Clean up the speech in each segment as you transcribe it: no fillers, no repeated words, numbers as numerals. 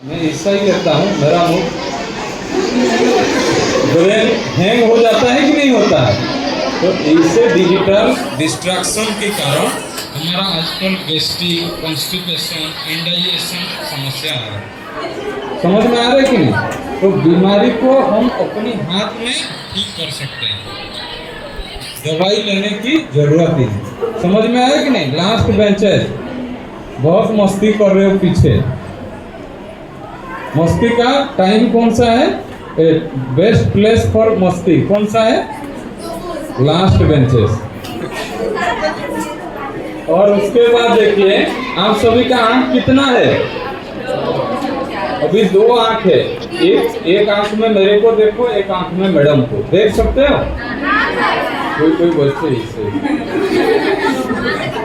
मैं ऐसा ही करता हूँ, मेरा मूड ब्रेन हैंग हो जाता है कि नहीं होता है। तो इससे डिजिटल डिस्ट्रैक्शन के कारण हमारा आजकल गैस्ट्रिक, कॉन्स्टिपेशन, इंडाइजेशन समस्या आ रहा है। समझ में आ रहा है कि नहीं? तो बीमारी को हम अपने हाथ में ठीक कर सकते हैं, दवाई लेने की जरूरत ही नहीं। समझ में आया कि नहीं? लास्ट बेंचेस बहुत मस्ती कर रहे हो पीछे। मस्ती का टाइम कौन सा है? बेस्ट प्लेस फॉर मस्ती कौन सा है? Last benches. और उसके बाद देखिए आप सभी का आंख कितना है? अभी 2 आंख है। एक आंख में मेरे को देखो, एक आंख में मैडम को। देख सकते हो? कोई बच्चे इससे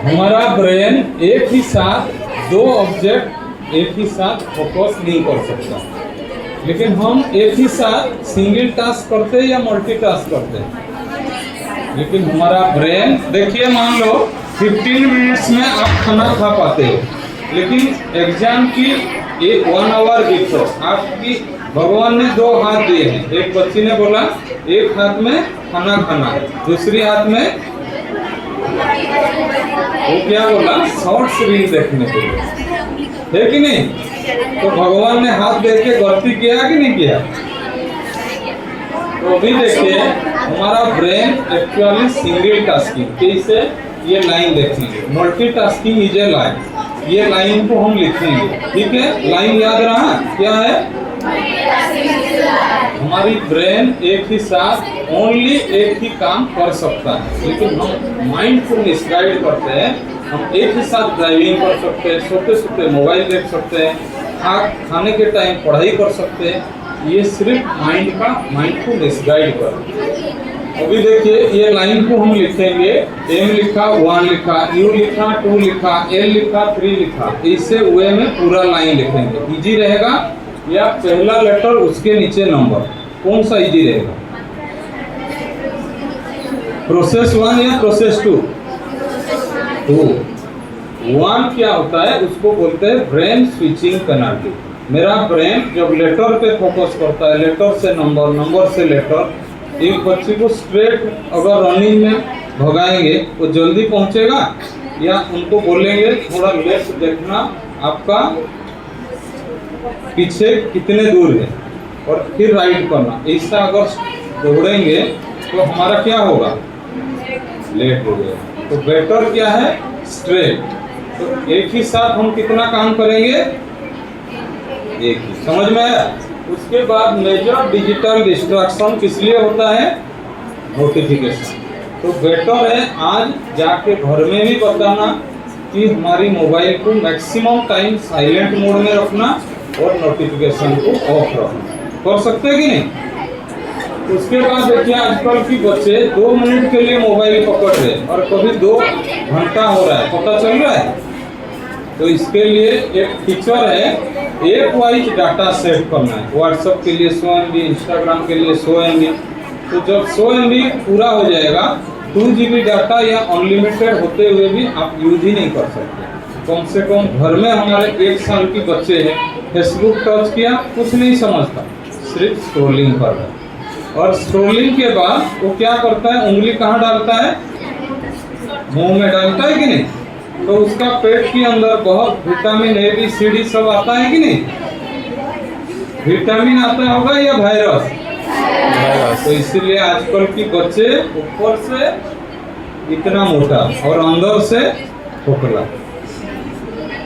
हमारा ब्रेन एक ही साथ 2 ऑब्जेक्ट एक ही साथ फोकस नहीं कर सकता, लेकिन हम एक ही साथ सिंगल टास्क करते हैं या मल्टीटास्क करते हैं। लेकिन हमारा ब्रेन देखिए, मान लो 15 मिनट्स में आप खाना खा पाते हो, लेकिन एग्जाम की 1 आवर बिफोर आपकी भगवान ने 2 हाथ दिए हैं। एक बच्ची ने बोला एक हाथ में खाना खाना, दूसरी हाथ में वो क्या बोला? शॉर्ट्स रील देखने के लिए, है कि नहीं? तो भगवान ने हाथ दे के गलती किया कि नहीं किया? तो अभी देखिए हमारा ब्रेन एक्चुअली सिंगल टास्किंग, कैसे ये लाइन देखेंगे, मल्टीटास्किंग इज ए लाइन। ये लाइन को हम लिखेंगे, ठीक है? लाइन याद रहा क्या है? हमारी ब्रेन एक ही साथ ओनली एक ही काम कर सकता है, लेकिन हम माइंड को मिसगाइड करते हैं। हम एक ही साथ ड्राइविंग कर सकते हैं, सोते सोते मोबाइल देख सकते हैं, खाने के टाइम पढ़ाई कर सकते हैं। ये सिर्फ माइंड को मिसगाइड कर। अभी देखिए ये लाइन को हम लिखेंगे। M लिखा, 1 लिखा, U लिखा, 2 लिखा, L लिखा, 3 लिखा। इससे वे में पूरा लाइन लिखेंगे। इजी रहेगा या पहला लेटर उसके नीचे नंबर, कौन सा इजी रहेगा? प्रोसेस 1 या प्रोसेस 2? 1 क्या होता है? उसको बोलते हैं ब्रेन स्विचिंग पेनल्टी। मेरा ब्रेन जब लेटर पे फोकस करता है, लेटर से नंबर, नंबर से लेटर। एक बच्चे को स्ट्रेट अगर रनिंग में भगाएंगे वो जल्दी पहुंचेगा, या उनको बोलेंगे थोड़ा लेफ्ट देखना, आपका पीछे कितने दूर है, और फिर राइट करना। ऐसा अगर दौड़ेंगे तो हमारा क्या होगा? लेट हो गया। तो बेटर क्या है? स्ट्रेट। तो एक ही साथ हम कितना काम करेंगे? एक ही। समझ में आया? उसके बाद मेजर डिजिटल डिस्ट्रैक्शन किस लिए होता है? नोटिफिकेशन। तो बेटर है आज जाके घर में भी बताना कि हमारी मोबाइल को मैक्सिमम टाइम साइलेंट मोड में रखना और नोटिफिकेशन को ऑफ रखना। कर सकते हैं कि नहीं? उसके बाद देखिए आजकल की बच्चे 2 मिनट के लिए मोबाइल पकड़ रहे हैं और कभी 2 घंटा हो रहा है, पता चल रहा है। तो इसके लिए एक फीचर है, एक वाइज डाटा सेव करना है। व्हाट्सएप के लिए 100 MB, इंस्टाग्राम के लिए 100 MB। तो जब 100 MB पूरा हो जाएगा, 2 GB डाटा या अनलिमिटेड होते हुए भी आप यूज ही नहीं कर सकते। कम से कम घर में हमारे 1 साल की बच्चे हैं, फेसबुक टच किया, कुछ नहीं समझता, सिर्फ स्क्रॉलिंग कर रहा है। और स्क्रॉलिंग के बाद वो क्या करता है? उंगली कहाँ डालता है? मुंह में डालता है कि नहीं? तो उसका पेट के अंदर बहुत vitamin A, B, C, D सब आता है कि नहीं? विटामिन आता होगा या वायरस? तो इसीलिए आजकल की बच्चे ऊपर से इतना मोटा और अंदर से खोखला।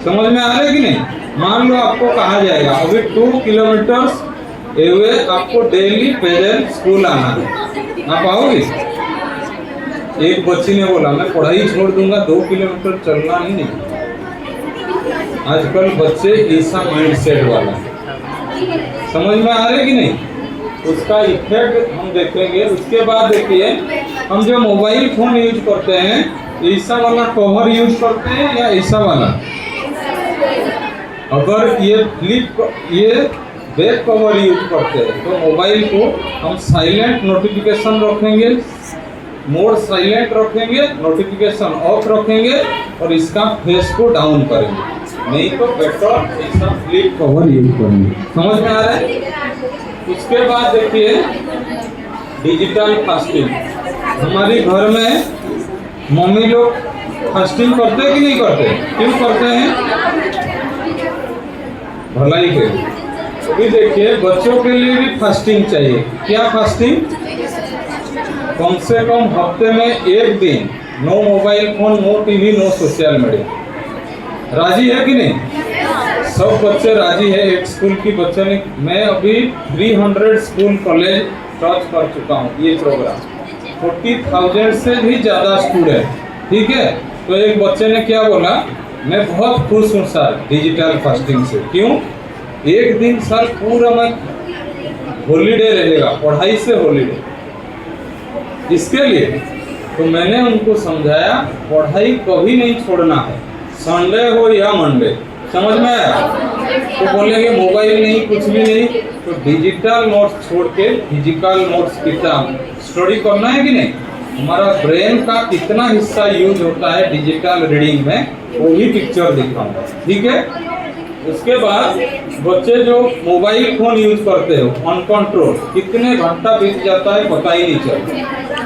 समझ में आ रहा है कि नहीं? मान लो आपको कहा जाएगा अभी 2 किलोमीटर एवे आपको डेली पैदल स्कूल आना है, आप आओगे? एक बच्ची ने बोला मैं पढ़ाई छोड़ दूंगा, 2 किलोमीटर चलना ही नहीं। आजकल बच्चे ऐसा माइंड सेट वाला है। समझ में आ रहा है कि नहीं? उसका इफेक्ट हम देखेंगे। उसके बाद देखिए हम जो मोबाइल फोन यूज करते हैं, ऐसा वाला कवर यूज करते हैं या ऐसा वाला? अगर ये बैक कवर यूज करते हैं तो मोबाइल को हम साइलेंट नोटिफिकेशन रखेंगे, मोड साइलेंट रखेंगे, नोटिफिकेशन ऑफ रखेंगे और इसका फेस को डाउन करेंगे। नहीं तो बेटर ऐसा फ्लिप कवर यूज करेंगे। समझ में आ रहा है? उसके बाद देखिए डिजिटल फास्टिंग। हमारे घर में मम्मी लोग फास्टिंग करते हैं कि नहीं करते? क्यों करते हैं? भलाई के लिए। अभी देखिए बच्चों के लिए भी फास्टिंग चाहिए। क्या फास्टिंग? कम से कम हफ्ते में एक दिन no mobile phone, no TV, no social media. राजी है कि नहीं? सब बच्चे राजी है। एक स्कूल की बच्चे ने, मैं अभी 300 स्कूल कॉलेज टच कर चुका हूँ ये प्रोग्राम, 40,000 से भी ज़्यादा स्टूडेंट। ठीक है, तो एक बच्चे ने क्या बोला, मैं बहुत खुश हूँ सर डिजिटल फास्टिंग से। क्यों? एक दिन सर पूरा मैं हॉलीडे रहेगा, पढ़ाई से हॉलीडे। इसके लिए तो मैंने उनको समझाया पढ़ाई कभी नहीं छोड़ना है, संडे हो या मंडे। समझ में आया? तो बोलेंगे मोबाइल नहीं, कुछ भी नहीं, तो डिजिटल नोट्स छोड़ के फिजिकल नोट्स किताब स्टडी करना है कि नहीं। हमारा ब्रेन का कितना हिस्सा यूज होता है डिजिटल रीडिंग में, वो भी पिक्चर दिखाऊंगा। ठीक है। उसके बाद बच्चे जो मोबाइल फोन यूज करते हो अनकंट्रोल, कितने घंटा बीत जाता है पता ही नहीं चलता।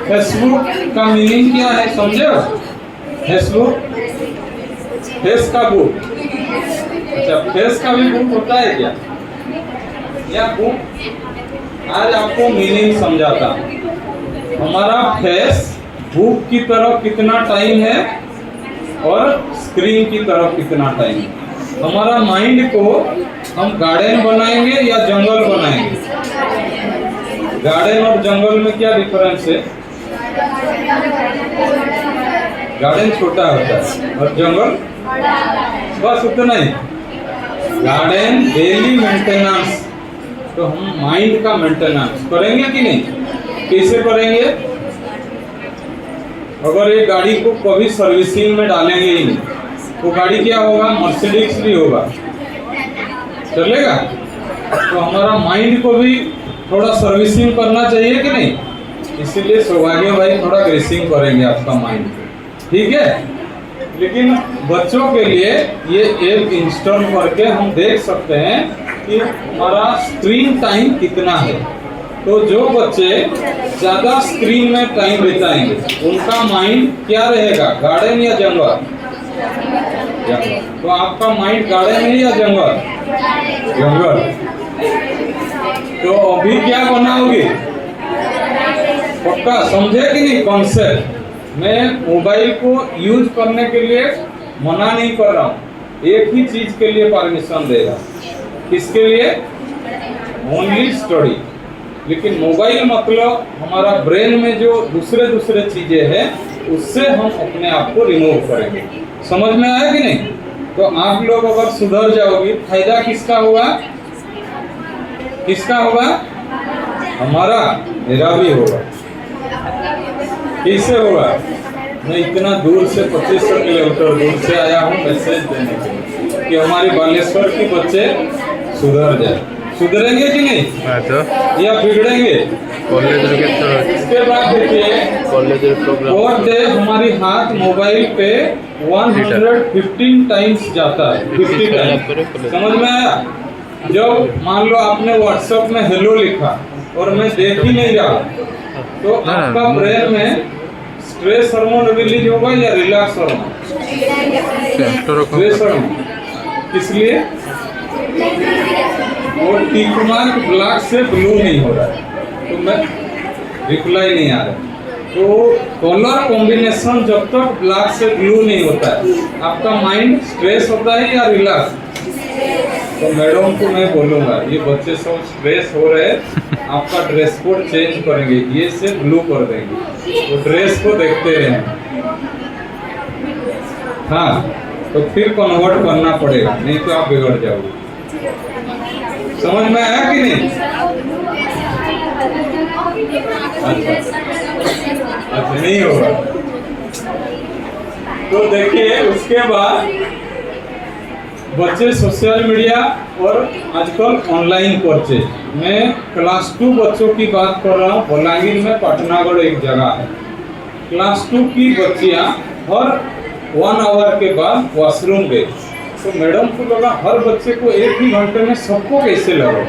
फेसबुक का मीनिंग क्या है समझे हो? फेसबुक, फेस का बुक। अच्छा, फेस का भी बुक होता है क्या? या बुक? आज आपको मीनिंग समझाता हूं। हमारा फेस बुक की तरफ कितना टाइम है और स्क्रीन की तरफ कितना टाइम है। हमारा माइंड को हम गार्डन बनाएंगे या जंगल बनाएंगे? गार्डन और जंगल में क्या डिफरेंस है? गार्डन छोटा होता है और जंगल बस उतना ही। गार्डन डेली मेंटेनेंस, तो हम माइंड का मेंटेनेंस करेंगे कि नहीं? कैसे करेंगे? अगर ये गाड़ी को कभी सर्विसिंग में डालेंगे ही नहीं तो गाड़ी क्या होगा? मर्सिडीज भी होगा, चलेगा? तो हमारा माइंड को भी थोड़ा सर्विसिंग करना चाहिए कि नहीं? इसीलिए सौभाग्य भाई थोड़ा ग्रीसिंग करेंगे आपका माइंड को। ठीक है। लेकिन बच्चों के लिए ये ऐप इंस्टॉल करके हम देख सकते हैं कि हमारा स्क्रीन टाइम कितना है। तो जो बच्चे ज़्यादा स्क्रीन में टाइम बिताएंगे उनका माइंड क्या रहेगा? गार्डन या जंगल? तो आपका माइंड गार्डन है या जंगल? जंगल। तो अभी क्या बनाओगे? पक्का समझे कि नहीं कॉन्सेप्ट? मैं मोबाइल को यूज करने के लिए मना नहीं कर रहा हूँ, एक ही चीज के लिए परमिशन देगा। किसके लिए? Only study. लेकिन मोबाइल मतलब हमारा ब्रेन में जो दूसरे चीजें हैं उससे हम अपने आप को रिमूव करेंगे। समझ में आया कि नहीं? तो आप लोग अगर सुधर जाओगे, फायदा किसका होगा? किसका होगा? हमारा, मेरा भी होगा। कैसे होगा? मैं इतना दूर से 2500 किलोमीटर दूर से आया हूँ मैसेज देने के लिए कि हमारे बालेश्वर के बच्चे सुधर जाए। सुधरेंगे कि नहीं? तो या बिगड़ेंगे? इसके बाद देखिए पर डे हमारी हाथ मोबाइल पे 115 टाइम्स जाता है, 50 टाइम्स। समझ में आया? जब मान लो आपने व्हाट्सएप में हेलो लिखा और मैं देख ही नहीं रहा तो आपका ब्रेन में स्ट्रेस हार्मोन रिलीज होगा या रिलैक्स हार्मोन? Stress hormone. इसलिए वो टिक मार्क ब्लैक से ब्लू नहीं हो रहा है, तो मैं रिप्लाई नहीं आ रहा। तो कलर कॉम्बिनेशन जब तक ब्लैक से ब्लू नहीं होता है आपका माइंड स्ट्रेस होता है या रिलैक्स? तो मैडम को मैं बोलूँगा ये बच्चे सब स्ट्रेस हो रहे हैं, आपका ड्रेस कोड चेंज करेंगे, ये से ब्लू कर देंगे, तो ड्रेस को देखते रहें। हाँ, तो फिर कन्वर्ट करना पड़ेगा, नहीं तो आप बिगड़ जाओगे। समझ में आया कि नहीं? अच्छा नहीं होगा। तो देखिए उसके बाद बच्चे सोशल मीडिया और आजकल ऑनलाइन परचेज। मैं क्लास 2 बच्चों की बात कर रहा हूँ। बलांगीर में पटनागढ़ एक जगह है, क्लास 2 की बच्चियाँ हर 1 आवर के बाद वॉशरूम गई तो मैडम को लगा हर बच्चे को एक ही घंटे में सबको कैसे लगा।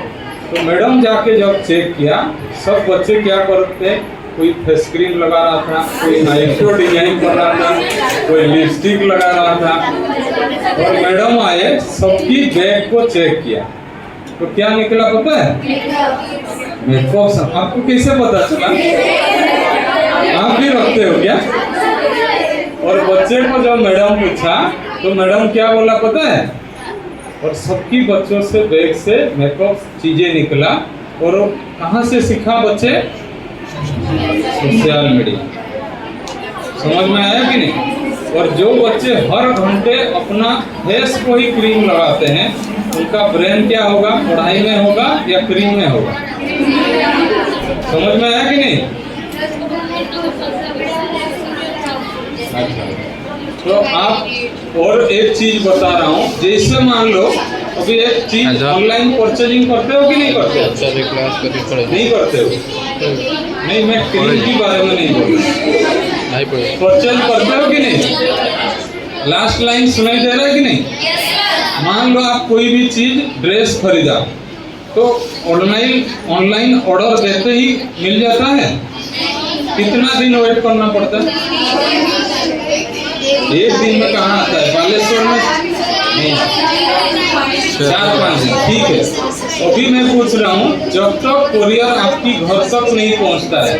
तो मैडम जाके जब चेक किया, सब बच्चे क्या करते, कोई फेस क्रीम लगा रहा था, कोई नाइट्रो डिजाइन कर रहा था, कोई लिपस्टिक लगा रहा था। और मैडम आए, सबकी बैग को चेक किया, तो क्या निकला पता है? मेकअप। आपको कैसे पता चला? आप भी रखते हो क्या? और बच्चे को जब मैडम पूछा तो मैडम क्या बोला पता है? और सबकी बच्चों से बैग से मेकअप चीजें निकला। और वो कहाँ से सीखा बच्चे? Social media. समझ में आया कि नहीं? और जो बच्चे हर घंटे अपना फेस को ही क्रीम लगाते हैं, उनका ब्रेन क्या होगा? पढ़ाई में होगा या क्रीम में होगा? समझ में आया कि नहीं? अच्छा, तो आप और एक चीज बता रहा हूँ, जैसे मान लो अभी एक चीज ऑनलाइन परचेजिंग करते हो कि नहीं करते हो? नहीं करते हो? नहीं, मैं क्रीम के बारे में नहीं बोल रहा। परचेज करते हो कि नहीं? लास्ट लाइन सुनाई दे रहा है कि नहीं? मान लो आप कोई भी चीज ड्रेस खरीदा, तो ऑनलाइन ऑर्डर देते ही मिल जाता है। कितना दिन वेट करना पड़ता है? एक दिन में कहाँ आता है? बालेश्वर में नहीं, 4-5 दिन। ठीक है, अभी मैं पूछ रहा हूँ, जब तक कोरियर आपकी घर तक नहीं पहुँचता है